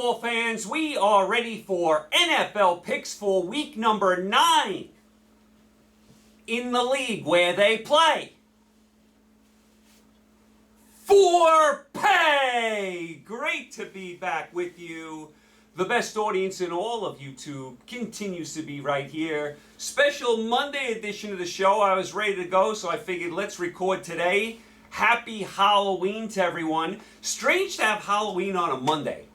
football fans, we are ready for NFL picks for week number 9 in the league where they play for pay. Great to be back with you. The best audience in all of YouTube continues to be right here. Special Monday edition of the show. I was ready to go, so I figured let's record today. Happy Halloween to everyone. Strange to have Halloween on a Monday.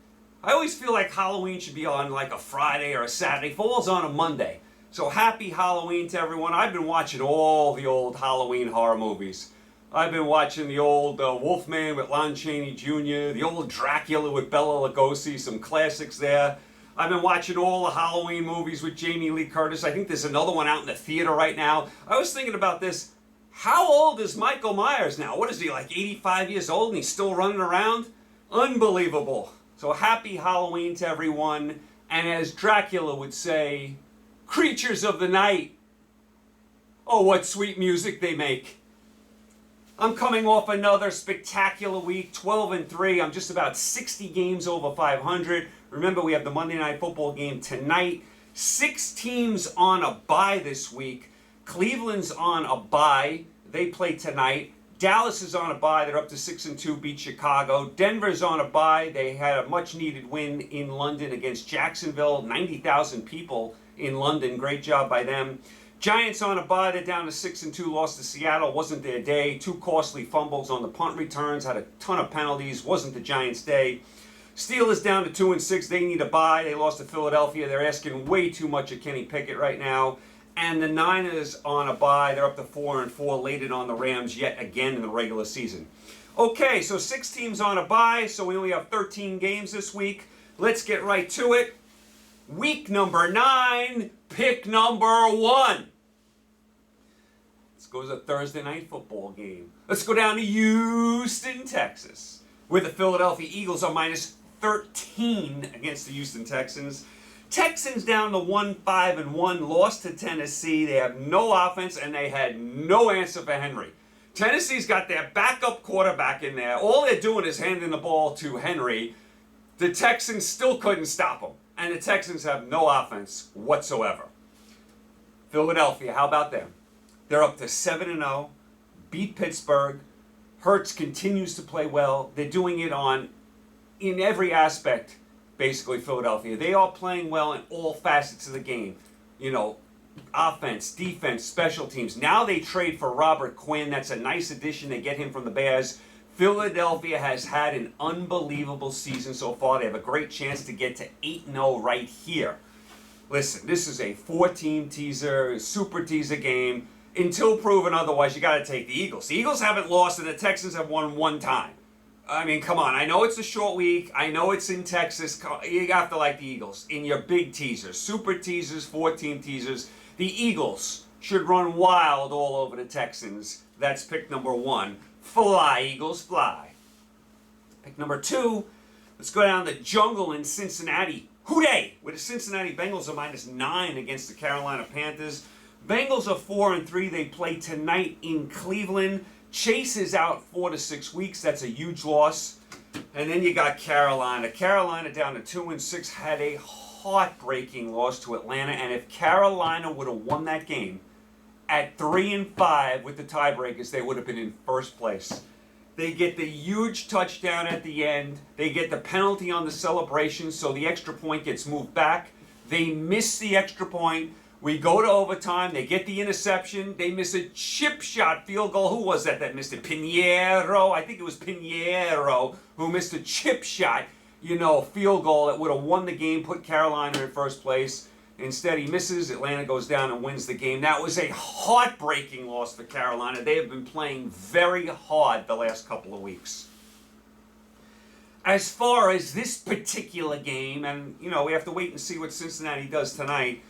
I always feel like Halloween should be on like a Friday or a Saturday. Falls on a Monday. So happy Halloween to everyone. I've been watching all the old Halloween horror movies. I've been watching the old Wolfman with Lon Chaney Jr., the old Dracula with Bela Lugosi, some classics there. I've been watching all the Halloween movies with Jamie Lee Curtis. I think there's another one out in the theater right now. I was thinking about this. How old is Michael Myers now? What is he, like 85 years old and he's still running around? Unbelievable. So happy Halloween to everyone. And as Dracula would say, creatures of the night. Oh, what sweet music they make. I'm coming off another spectacular week, 12-3. I'm just about 60 games over 500. Remember, we have the Monday Night Football game tonight. 6 teams on a bye this week. Cleveland's on a bye. They play tonight. Dallas is on a bye. They're up to 6-2, beat Chicago. Denver's on a bye. They had a much-needed win in London against Jacksonville. 90,000 people in London. Great job by them. Giants on a bye. They're down to 6-2. Lost to Seattle. Wasn't their day. 2 costly fumbles on the punt returns. Had a ton of penalties. Wasn't the Giants' day. Steelers down to 2-6. They need a bye. They lost to Philadelphia. They're asking way too much of Kenny Pickett right now. And the Niners on a bye. They're up to 4-4. Laid it on the Rams yet again in the regular season. Okay, so 6 teams on a bye. So we only have 13 games this week. Let's get right to it. Week number 9. Pick number 1. Let's go to a Thursday night football game. Let's go down to Houston, Texas, where the Philadelphia Eagles are minus 13 against the Houston Texans. Texans down to 1-5-1, lost to Tennessee. They have no offense, and they had no answer for Henry. Tennessee's got their backup quarterback in there. All they're doing is handing the ball to Henry. The Texans still couldn't stop him, and the Texans have no offense whatsoever. Philadelphia, how about them? They're up to 7-0, beat Pittsburgh. Hurts continues to play well. They're doing it in every aspect. Basically, Philadelphia. They are playing well in all facets of the game. You know, offense, defense, special teams. Now they trade for Robert Quinn. That's a nice addition. They get him from the Bears. Philadelphia has had an unbelievable season so far. They have a great chance to get to 8-0 right here. Listen, this is a 4-team teaser, super teaser game. Until proven otherwise, you got to take the Eagles. The Eagles haven't lost, and the Texans have won 1 time. I mean, come on. I know it's a short week. I know it's in Texas. You have to like the Eagles in your big teasers. Super teasers, 4-team teasers. The Eagles should run wild all over the Texans. That's pick number 1. Fly, Eagles, fly. Pick number 2, let's go down the jungle in Cincinnati. Hooday! Where the Cincinnati Bengals are minus 9 against the Carolina Panthers. Bengals are 4-3. They play tonight in Cleveland. Chase is out 4 to 6 weeks. That's a huge loss. And then you got Carolina. Carolina down to 2-6 had a heartbreaking loss to Atlanta. And if Carolina would have won that game at 3-5 with the tiebreakers, they would have been in first place. They get the huge touchdown at the end. They get the penalty on the celebration, so the extra point gets moved back. They miss the extra point. We go to overtime. They get the interception. They miss a chip shot field goal. Who was that missed it? Pinheiro. I think it was Pinheiro who missed a chip shot, field goal that would have won the game, put Carolina in first place. Instead, he misses. Atlanta goes down and wins the game. That was a heartbreaking loss for Carolina. They have been playing very hard the last couple of weeks. As far as this particular game, and, we have to wait and see what Cincinnati does tonight,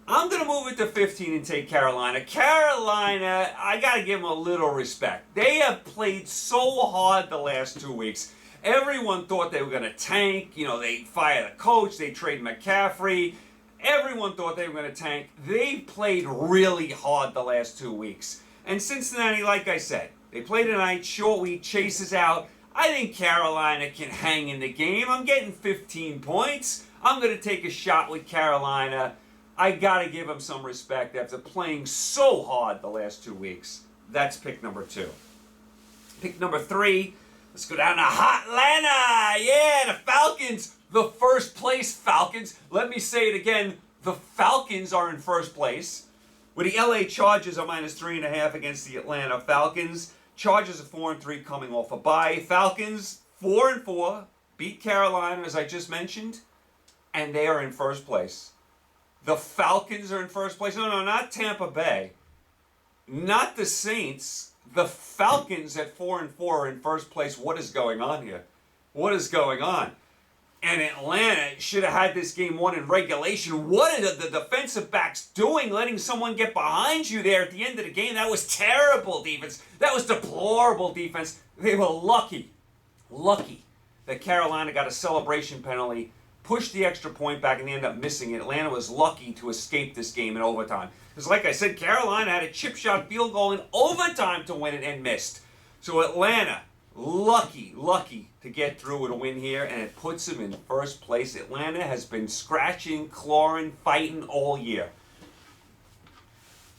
I'm going to move it to 15 and take Carolina. Carolina, I got to give them a little respect. They have played so hard the last 2 weeks. Everyone thought they were going to tank. They fired a coach. They traded McCaffrey. Everyone thought they were going to tank. They've played really hard the last 2 weeks. And Cincinnati, like I said, they play tonight, short week, Chase is out. I think Carolina can hang in the game. I'm getting 15 points. I'm going to take a shot with Carolina. I got to give them some respect after playing so hard the last 2 weeks. That's pick number 2. Pick number 3, let's go down to hot Atlanta. Yeah, the Falcons, the first place Falcons. Let me say it again. The Falcons are in first place, where the LA Chargers are minus 3.5 against the Atlanta Falcons. Chargers are 4-3 coming off a bye. Falcons 4-4, beat Carolina as I just mentioned, and they are in first place. The Falcons are in first place. No, not Tampa Bay. Not the Saints. The Falcons at 4-4 are in first place. What is going on here? What is going on? And Atlanta should have had this game won in regulation. What are the defensive backs doing, letting someone get behind you there at the end of the game? That was terrible defense. That was deplorable defense. They were lucky that Carolina got a celebration penalty, pushed the extra point back, and they ended up missing it. Atlanta was lucky to escape this game in overtime. Because like I said, Carolina had a chip shot field goal in overtime to win it and missed. So Atlanta, lucky to get through with a win here, and it puts them in first place. Atlanta has been scratching, clawing, fighting all year.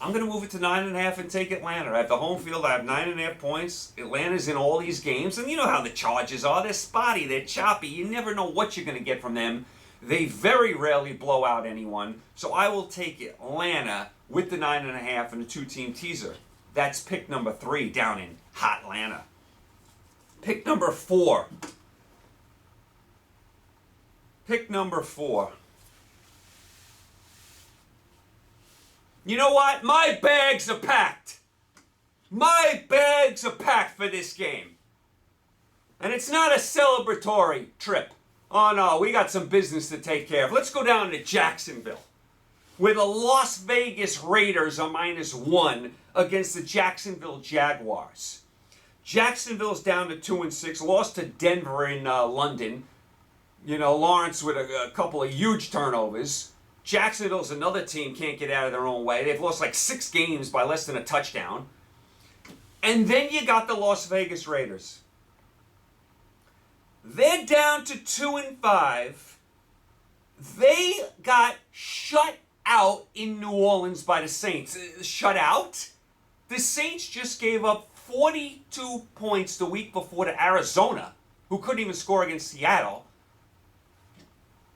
I'm going to move it to 9.5 and take Atlanta. At the home field, I have 9.5 points. Atlanta's in all these games, and you know how the Chargers are. They're spotty, they're choppy. You never know what you're going to get from them. They very rarely blow out anyone. So I will take Atlanta with the 9.5 and a 2-team teaser. That's pick number 3 down in hot Atlanta. Pick number 4. Pick number 4. You know what? My bags are packed. My bags are packed for this game. And it's not a celebratory trip. Oh no, we got some business to take care of. Let's go down to Jacksonville, where the Las Vegas Raiders are minus 1 against the Jacksonville Jaguars. Jacksonville's down to 2-6, lost to Denver in London. You know, Lawrence with a couple of huge turnovers. Jacksonville's another team, can't get out of their own way. They've lost like 6 games by less than a touchdown. And then you got the Las Vegas Raiders. They're down to 2-5. They got shut out in New Orleans by the Saints. Shut out? The Saints just gave up 42 points the week before to Arizona, who couldn't even score against Seattle.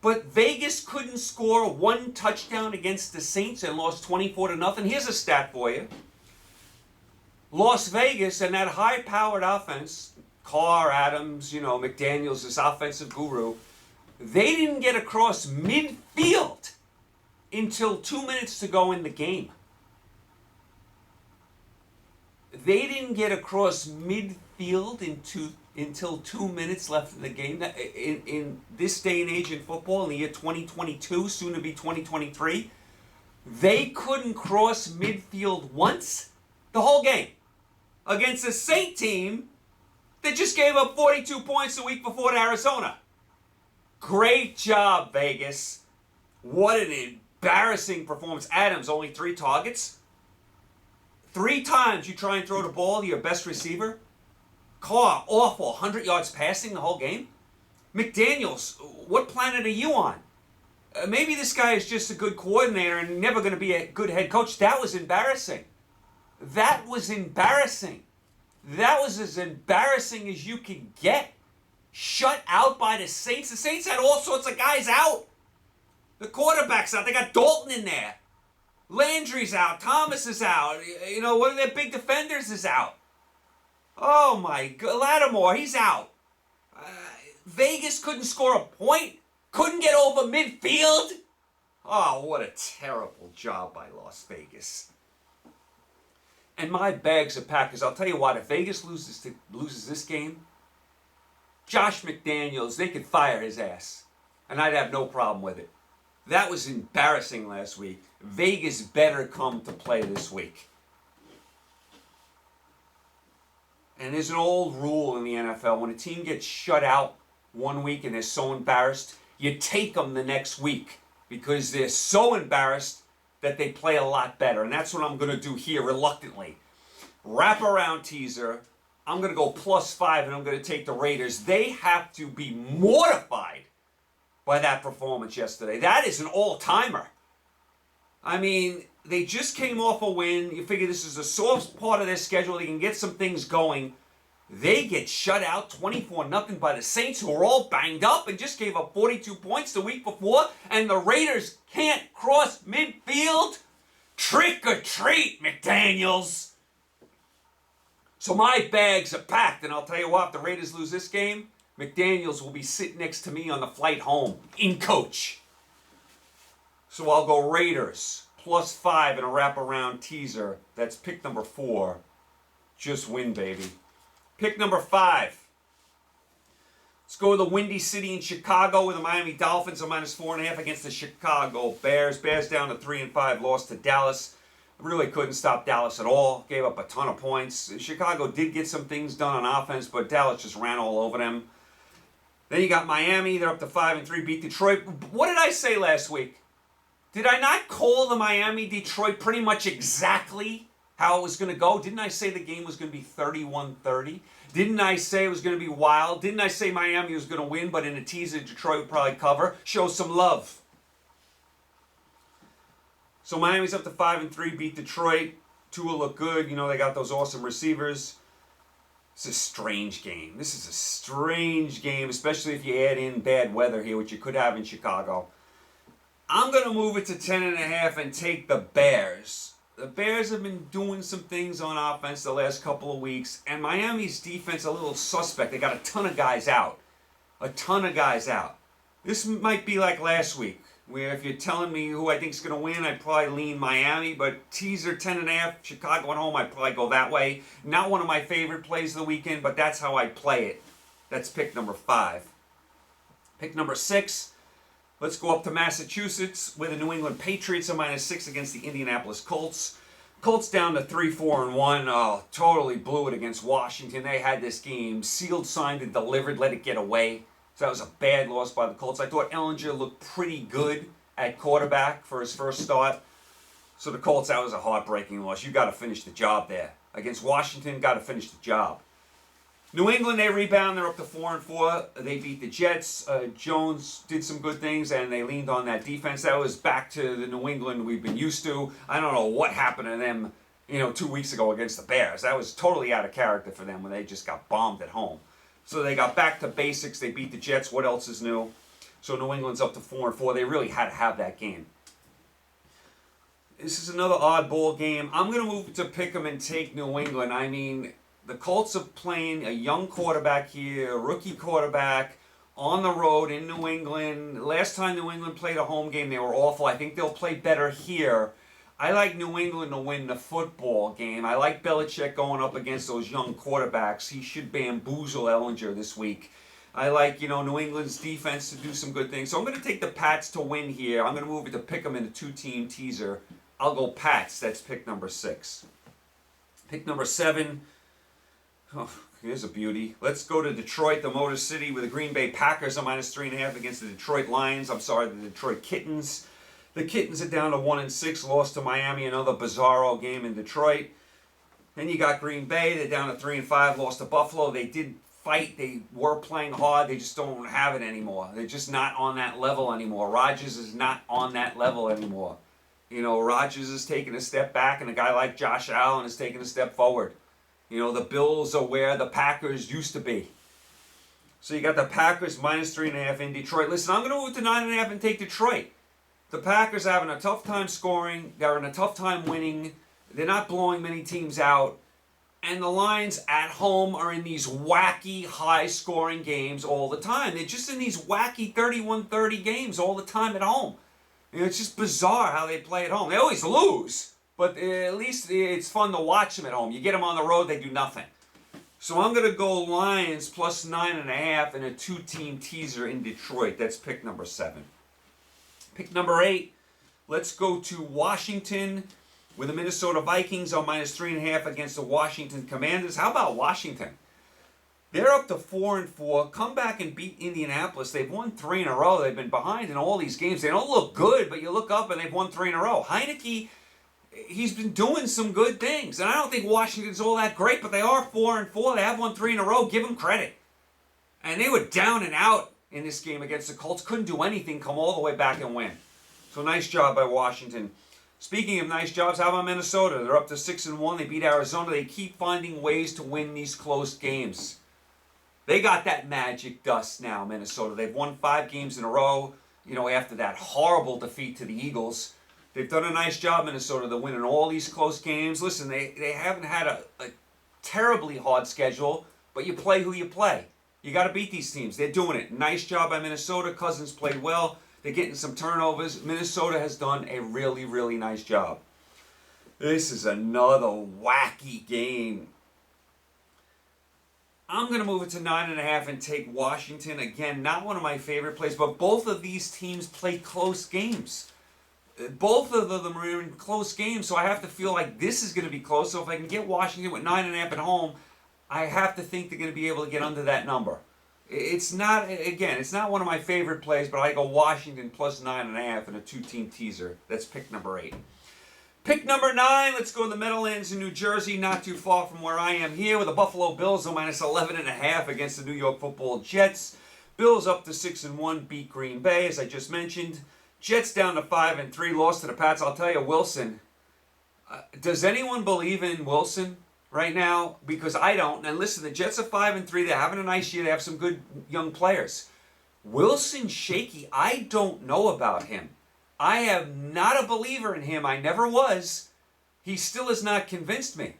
But Vegas couldn't score 1 touchdown against the Saints and lost 24-0. Here's a stat for you. Las Vegas and that high-powered offense, Carr, Adams, McDaniels, this offensive guru, they didn't get across midfield until 2 minutes to go in the game. They didn't get across midfield until 2 minutes left in the game. In this day and age in football, in the year 2022, soon to be 2023, they couldn't cross midfield once the whole game against a Saint team that just gave up 42 points the week before to Arizona. Great job, Vegas. What an embarrassing performance. Adams, only 3 targets. 3 times you try and throw the ball to your best receiver. Carr, awful. 100 yards passing the whole game. McDaniels, what planet are you on? Maybe this guy is just a good coordinator and never going to be a good head coach. That was embarrassing. That was embarrassing. That was as embarrassing as you could get. Shut out by the Saints. The Saints had all sorts of guys out. The quarterback's out. They got Dalton in there. Landry's out. Thomas is out. One of their big defenders is out. Oh my God. Lattimore, he's out. Vegas couldn't score a point. Couldn't get over midfield. Oh, what a terrible job by Las Vegas. And my bags are packed, because I'll tell you what, if Vegas loses this game, Josh McDaniels, they could fire his ass. And I'd have no problem with it. That was embarrassing last week. Vegas better come to play this week. And there's an old rule in the NFL. When a team gets shut out one week and they're so embarrassed, you take them the next week, because they're so embarrassed that they play a lot better. And that's what I'm going to do here reluctantly. Wraparound teaser. I'm going to go +5, and I'm going to take the Raiders. They have to be mortified by that performance yesterday. That is an all-timer. I mean, they just came off a win. You figure this is a soft part of their schedule. They can get some things going. They get shut out 24-0 by the Saints, who are all banged up and just gave up 42 points the week before. And the Raiders can't cross midfield. Trick or treat, McDaniels. So my bags are packed, and I'll tell you what, if the Raiders lose this game, McDaniels will be sitting next to me on the flight home in coach. So I'll go Raiders +5 in a wraparound teaser. That's pick number 4. Just win, baby. Pick number 5. Let's go to the Windy City in Chicago with the Miami Dolphins on -4.5 against the Chicago Bears. Bears down to 3-5, lost to Dallas. Really couldn't stop Dallas at all. Gave up a ton of points. Chicago did get some things done on offense, but Dallas just ran all over them. Then you got Miami. They're up to 5-3, beat Detroit. What did I say last week? Did I not call the Miami-Detroit pretty much exactly how it was going to go? Didn't I say the game was going to be 31-30? Didn't I say it was going to be wild? Didn't I say Miami was going to win, but in a teaser, Detroit would probably cover? Show some love. So Miami's up to 5-3, beat Detroit. Tua look good. You know, they got those awesome receivers. It's a strange game. This is a strange game, especially if you add in bad weather here, which you could have in Chicago. I'm going to move it to 10.5 and take the Bears. The Bears have been doing some things on offense the last couple of weeks, and Miami's defense a little suspect. They got a ton of guys out. A ton of guys out. This might be like last week, where if you're telling me who I think is going to win, I'd probably lean Miami, but teaser 10.5, Chicago at home, I'd probably go that way. Not one of my favorite plays of the weekend, but that's how I play it. That's pick number 5. Pick number 6. Let's go up to Massachusetts with the New England Patriots at -6 against the Indianapolis Colts. Colts down to 3-4-1. Oh, totally blew it against Washington. They had this game sealed, signed, and delivered, let it get away. So that was a bad loss by the Colts. I thought Ellinger looked pretty good at quarterback for his first start. So the Colts, that was a heartbreaking loss. You got to finish the job there. Against Washington, got to finish the job. New England, they rebound. They're up to 4-4. They beat the Jets. Jones did some good things, and they leaned on that defense. That was back to the New England we've been used to. I don't know what happened to them, 2 weeks ago against the Bears. That was totally out of character for them when they just got bombed at home. So they got back to basics. They beat the Jets. What else is new? So New England's up to 4-4. They really had to have that game. This is another oddball game. I'm going to move to pick them and take New England. I mean, the Colts are playing a young quarterback here, a rookie quarterback, on the road in New England. Last time New England played a home game, they were awful. I think they'll play better here. I like New England to win the football game. I like Belichick going up against those young quarterbacks. He should bamboozle Ellinger this week. I like, New England's defense to do some good things. So I'm going to take the Pats to win here. I'm going to move it to pick them in a 2-team teaser. I'll go Pats. That's pick number 6. Pick number 7. Oh, here's a beauty. Let's go to Detroit, the Motor City, with the Green Bay Packers on -3.5 against the Detroit Lions. The Detroit Kittens. The Kittens are down to 1-6, lost to Miami, another bizarro game in Detroit. Then you got Green Bay. They're down to 3-5, lost to Buffalo. They did fight. They were playing hard. They just don't have it anymore. They're just not on that level anymore. Rodgers is not on that level anymore. Rodgers is taking a step back, and a guy like Josh Allen is taking a step forward. The Bills are where the Packers used to be. So you got the Packers -3.5 in Detroit. Listen, I'm going to move to 9.5 and take Detroit. The Packers are having a tough time scoring. They're having a tough time winning. They're not blowing many teams out. And the Lions at home are in these wacky, high-scoring games all the time. They're just in these wacky 31-30 games all the time at home. It's just bizarre how they play at home. They always lose. But at least it's fun to watch them at home. You get them on the road, they do nothing. So I'm going to go Lions plus 9.5 in a 2-team teaser in Detroit. That's pick number 7. Pick number 8. Let's go to Washington with the Minnesota Vikings on -3.5 against the Washington Commanders. How about Washington? They're up to 4-4. Come back and beat Indianapolis. They've won 3 in a row. They've been behind in all these games. They don't look good, but you look up and they've won 3 in a row. Heineke, he's been doing some good things. And I don't think Washington's all that great, but they are 4-4. They have won 3 in a row. Give them credit. And they were down and out in this game against the Colts. Couldn't do anything, come all the way back and win. So nice job by Washington. Speaking of nice jobs, how about Minnesota? They're up to 6-1. They beat Arizona. They keep finding ways to win these close games. They got that magic dust now, Minnesota. They've won 5 games in a row, after that horrible defeat to the Eagles. They've done a nice job, Minnesota. They're winning all these close games. Listen, they haven't had a terribly hard schedule, but you play who you play. You got to beat these teams. They're doing it. Nice job by Minnesota. Cousins played well. They're getting some turnovers. Minnesota has done a really, really nice job. This is another wacky game. I'm going to move it to 9.5 and take Washington. Again, not one of my favorite plays, but both of these teams play close games. Both of them are in close games, so I have to feel like this is going to be close. So if I can get Washington with 9.5 at home, I have to think they're going to be able to get under that number. It's not one of my favorite plays, but I go Washington plus 9.5 in a 2-team teaser. That's pick number 8. Pick number 9, let's go to the Meadowlands in New Jersey, not too far from where I am here, with the Buffalo Bills on minus 11.5 against the New York Football Jets. Bills up to 6-1, beat Green Bay, as I just mentioned. Jets down to 5-3, lost to the Pats. I'll tell you, Wilson. Does anyone believe in Wilson right now? Because I don't. And listen, the Jets are 5-3. They're having a nice year. They have some good young players. Wilson shaky. I don't know about him. I am not a believer in him. I never was. He still has not convinced me.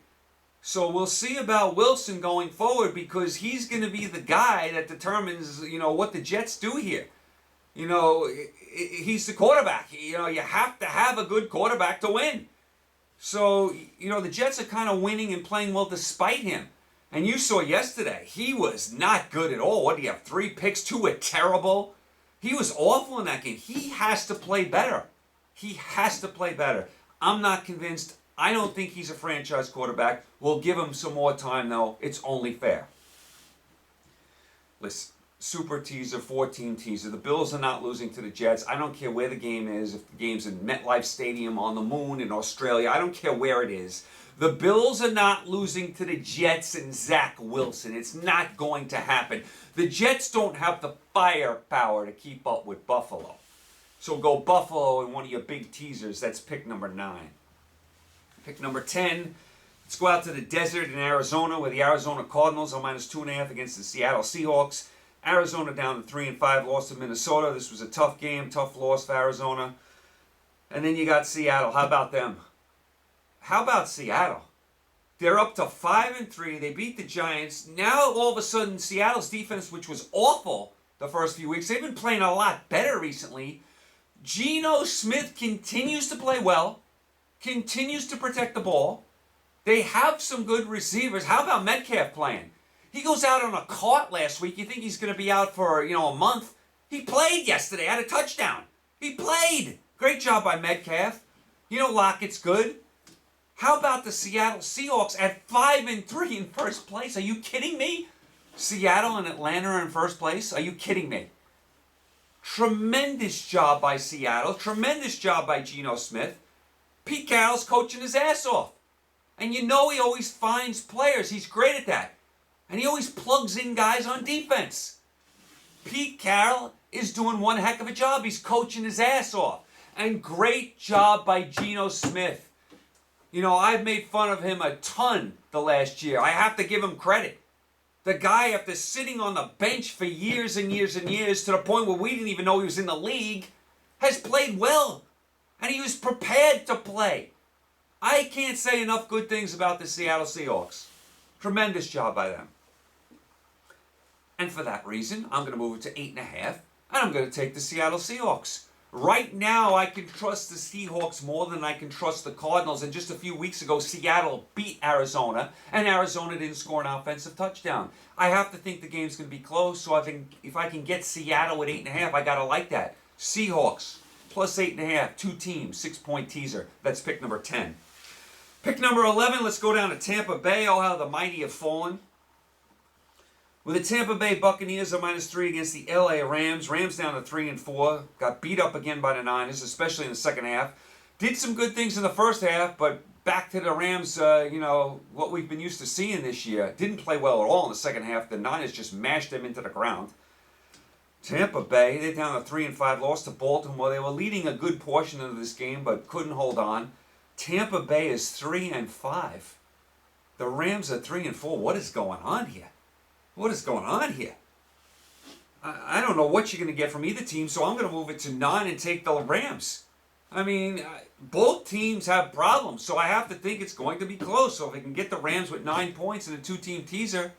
So we'll see about Wilson going forward, because he's going to be the guy that determines, what the Jets do here. He's the quarterback. You have to have a good quarterback to win. So, the Jets are kind of winning and playing well despite him. And you saw yesterday, he was not good at all. What do you have, 3 picks? 2 were terrible. He was awful in that game. He has to play better. He has to play better. I'm not convinced. I don't think he's a franchise quarterback. We'll give him some more time, though. It's only fair. Listen, super teaser, 14 teaser. The Bills are not losing to the Jets. I don't care where the game is. If the game's in MetLife Stadium, on the moon, in Australia, I don't care where it is. The Bills are not losing to the Jets and Zach Wilson. It's not going to happen. The Jets don't have the firepower to keep up with Buffalo. So go Buffalo in one of your big teasers. That's pick number 9. Pick number 10. Let's go out to the desert in Arizona, where the Arizona Cardinals are minus 2.5 against the Seattle Seahawks. Arizona down to 3-5, lost to Minnesota. This was a tough game, tough loss for Arizona. And then you got Seattle. How about them? How about Seattle? They're up to 5-3. They beat the Giants. Now, all of a sudden, Seattle's defense, which was awful the first few weeks, they've been playing a lot better recently. Geno Smith continues to play well, continues to protect the ball. They have some good receivers. How about Metcalf playing? He goes out on a cart last week. You think he's going to be out for, a month. He played yesterday, had a touchdown. He played. Great job by Metcalf. Lockett's good. How about the Seattle Seahawks at 5-3 in first place? Are you kidding me? Seattle and Atlanta are in first place? Are you kidding me? Tremendous job by Seattle. Tremendous job by Geno Smith. Pete Carroll's coaching his ass off. And he always finds players. He's great at that. And he always plugs in guys on defense. Pete Carroll is doing one heck of a job. He's coaching his ass off. And great job by Geno Smith. I've made fun of him a ton the last year. I have to give him credit. The guy, after sitting on the bench for years and years and years, to the point where we didn't even know he was in the league, has played well. And he was prepared to play. I can't say enough good things about the Seattle Seahawks. Tremendous job by them. And for that reason, I'm going to move it to 8.5, and I'm going to take the Seattle Seahawks. Right now, I can trust the Seahawks more than I can trust the Cardinals. And just a few weeks ago, Seattle beat Arizona, and Arizona didn't score an offensive touchdown. I have to think the game's going to be close, so if I can get Seattle at 8.5, I got to like that. Seahawks, plus 8.5, 2 teams, 6-point teaser. That's pick number 10. Pick number 11, let's go down to Tampa Bay. Oh, how the mighty have fallen. With the Tampa Bay Buccaneers are minus 3 against the LA Rams. Rams down to 3-4. Got beat up again by the Niners, especially in the second half. Did some good things in the first half, but back to the Rams, what we've been used to seeing this year. Didn't play well at all in the second half. The Niners just mashed them into the ground. Tampa Bay, they're down to 3-5, lost to Baltimore. They were leading a good portion of this game, but couldn't hold on. Tampa Bay is 3-5. The Rams are 3-4. What is going on here? What is going on here? I don't know what you're going to get from either team, so I'm going to move it to 9 and take the Rams. I mean, both teams have problems, so I have to think it's going to be close. So if I can get the Rams with 9 points in a two-team teaser,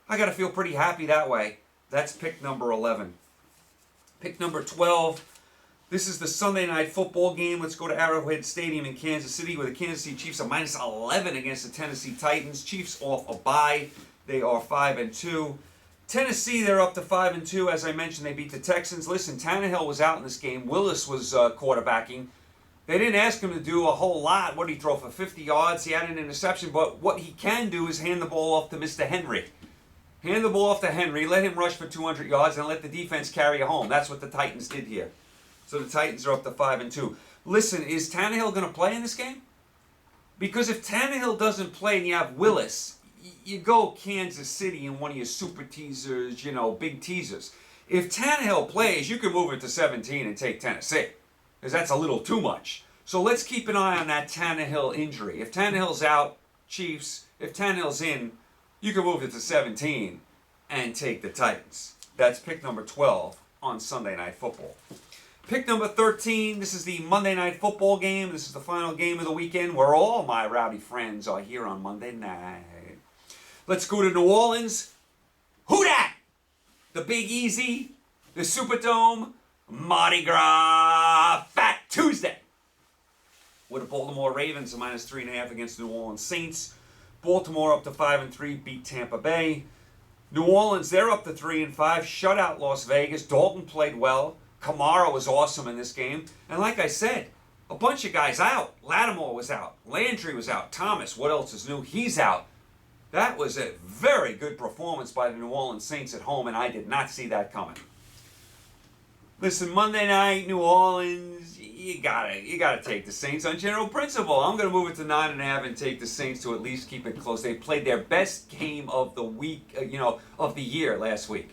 I got to feel pretty happy that way. That's pick number 11. Pick number 12. This is the Sunday night football game. Let's go to Arrowhead Stadium in Kansas City, where the Kansas City Chiefs are minus 11 against the Tennessee Titans. Chiefs off a bye. They are 5-2. Tennessee, they're up to 5-2. As I mentioned, they beat the Texans. Listen, Tannehill was out in this game. Willis was quarterbacking. They didn't ask him to do a whole lot. What did he throw for 50 yards? He had an interception. But what he can do is hand the ball off to Mr. Henry. Hand the ball off to Henry, let him rush for 200 yards, and let the defense carry you home. That's what the Titans did here. So the Titans are up to 5-2. Listen, is Tannehill going to play in this game? Because if Tannehill doesn't play and you have Willis, you go Kansas City in one of your super teasers, big teasers. If Tannehill plays, you can move it to 17 and take Tennessee, because that's a little too much. So let's keep an eye on that Tannehill injury. If Tannehill's out, Chiefs. If Tannehill's in, you can move it to 17 and take the Titans. That's pick number 12 on Sunday Night Football. Pick number 13, this is the Monday Night Football game. This is the final game of the weekend where all my rowdy friends are here on Monday night. Let's go to New Orleans. Who dat? The Big Easy, the Superdome, Mardi Gras, Fat Tuesday. With the Baltimore Ravens, a minus 3.5 against New Orleans Saints. Baltimore up to 5-3, beat Tampa Bay. New Orleans, they're up to 3-5, shut out Las Vegas. Dalton played well. Kamara was awesome in this game. And like I said, a bunch of guys out. Lattimore was out. Landry was out. Thomas, what else is new? He's out. That was a very good performance by the New Orleans Saints at home, and I did not see that coming. Listen, Monday night, New Orleans, you gotta take the Saints on general principle. I'm gonna move it to 9.5 and take the Saints to at least keep it close. They played their best game of the week, of the year last week.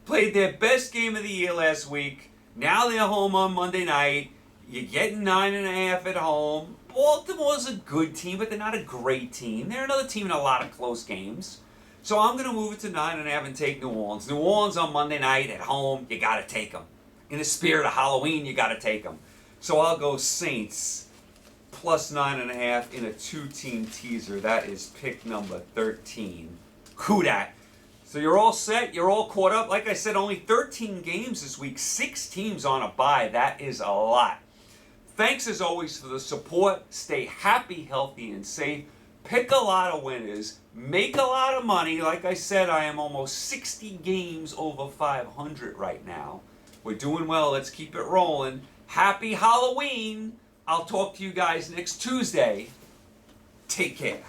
Played their best game of the year last week. Now they're home on Monday night. You're getting 9.5 at home. Baltimore's a good team, but they're not a great team. They're another team in a lot of close games. So I'm gonna move it to 9.5 and take New Orleans. New Orleans on Monday night at home, you gotta take them. In the spirit of Halloween, you got to take them. So I'll go Saints plus 9.5 in a two-team teaser. That is pick number 13. Who dat? So you're all set. You're all caught up. Like I said, only 13 games this week. 6 teams on a bye. That is a lot. Thanks as always for the support. Stay happy, healthy, and safe. Pick a lot of winners. Make a lot of money. Like I said, I am almost 60 games over 500 right now. We're doing well. Let's keep it rolling. Happy Halloween. I'll talk to you guys next Tuesday. Take care.